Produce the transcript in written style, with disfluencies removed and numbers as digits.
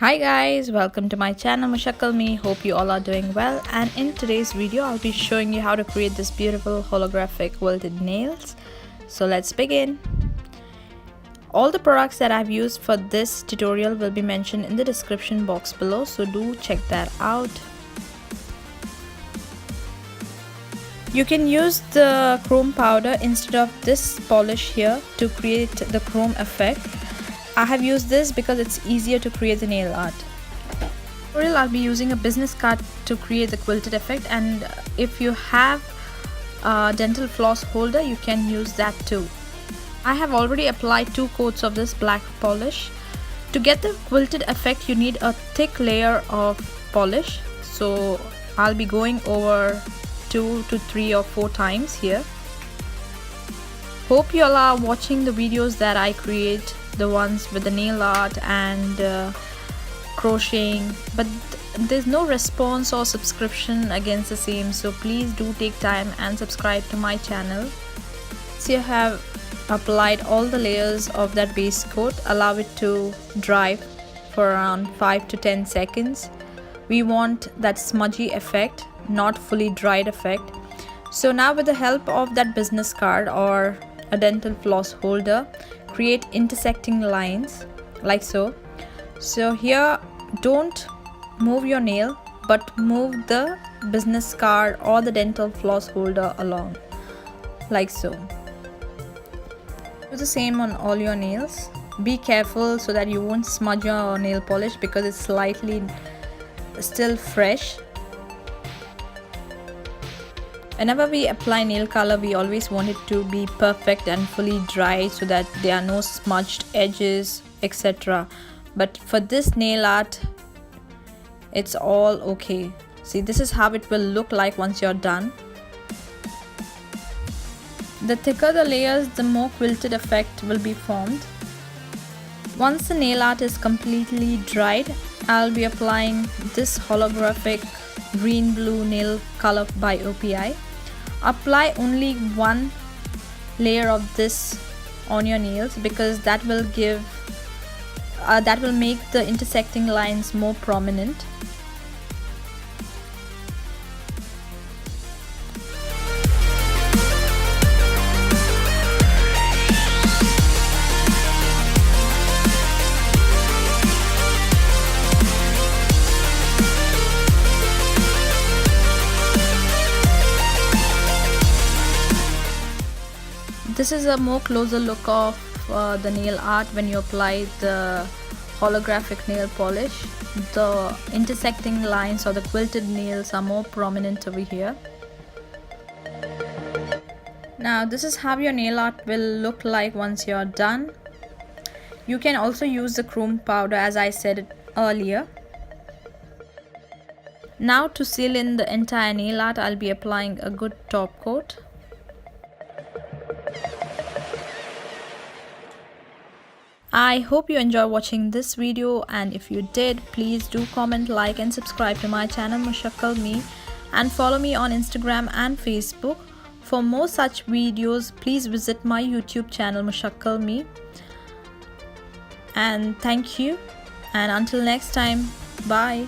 Hi guys, welcome to my channel Mushakal Me. Hope you all are doing well, and in today's video I'll be showing you how to create this beautiful holographic quilted nails. So let's begin. All the products that I've used for this tutorial will be mentioned in the description box below, so do check that out. You can use the chrome powder instead of this polish here to create the chrome effect. I have used this because it's easier to create the nail art. I'll be using a business card to create the quilted effect, and if you have a dental floss holder you can use that too. I have already applied 2 coats of this black polish. To get the quilted effect you need a thick layer of polish, so I'll be going over 2 to 3 or 4 times here. Hope you all are watching the videos that I create, the ones with the nail art and crocheting, but there's no response or subscription against the same, so please do take time and subscribe to my channel. So you have applied all the layers of that base coat. Allow it to dry for around 5 to 10 seconds. We want that smudgy effect, not fully dried effect. So now with the help of that business card or a dental floss holder, create intersecting lines like so. So here don't move your nail but move the business card or the dental floss holder along like so. Do the same on all your nails. Be careful so that you won't smudge your nail polish because it's slightly still fresh. Whenever we apply nail color, we always want it to be perfect and fully dry so that there are no smudged edges, etc. But for this nail art, it's all okay. See, this is how it will look like once you're done. The thicker the layers, the more quilted effect will be formed. Once the nail art is completely dried, I'll be applying this holographic green blue nail color by OPI. Apply only one layer of this on your nails because that will make the intersecting lines more prominent. This is a more closer look of the nail art when you apply the holographic nail polish. The intersecting lines or the quilted nails are more prominent over here. Now this is how your nail art will look like once you're done. You can also use the chrome powder as I said earlier. Now to seal in the entire nail art, I'll be applying a good top coat. I hope you enjoy watching this video, and if you did, please do comment, like and subscribe to my channel Mushakal Me, and follow me on Instagram and Facebook. For more such videos, please visit my YouTube channel Mushakal Me. And thank you, and until next time, bye.